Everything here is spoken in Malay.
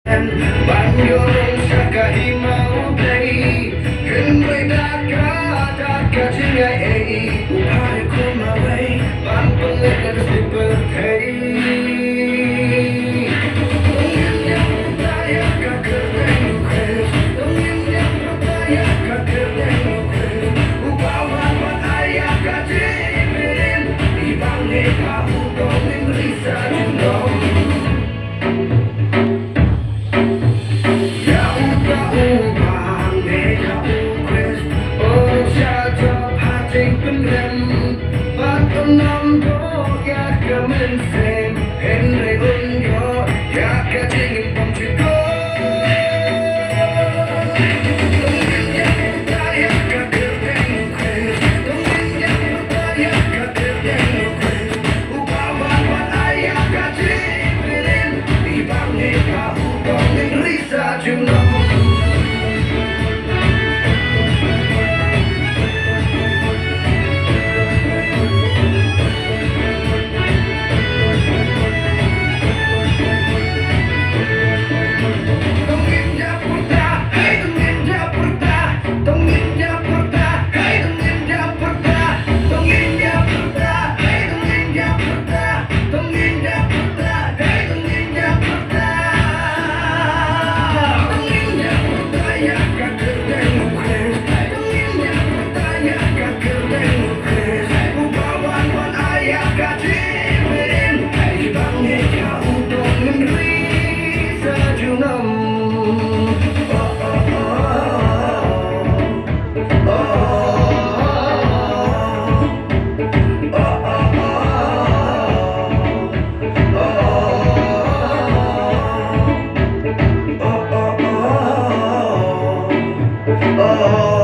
Bạn yorong sa kahimaw day Henry daka chingay ay Upare ko maway Pampangat na super hey Tungin niya putaya kakerdeng ukres Tungin niya putaya kakerdeng ukres Upawan man ayak kachimirin Ibang ikahudong risa junong Henry Unyo, yakajingin pamchiko Tungin yang putaya kakerdeng ukres Tungin yang putaya kakerdeng ukres Upawan wan ayak kachimirin Ibang ikahudong risa junong Oh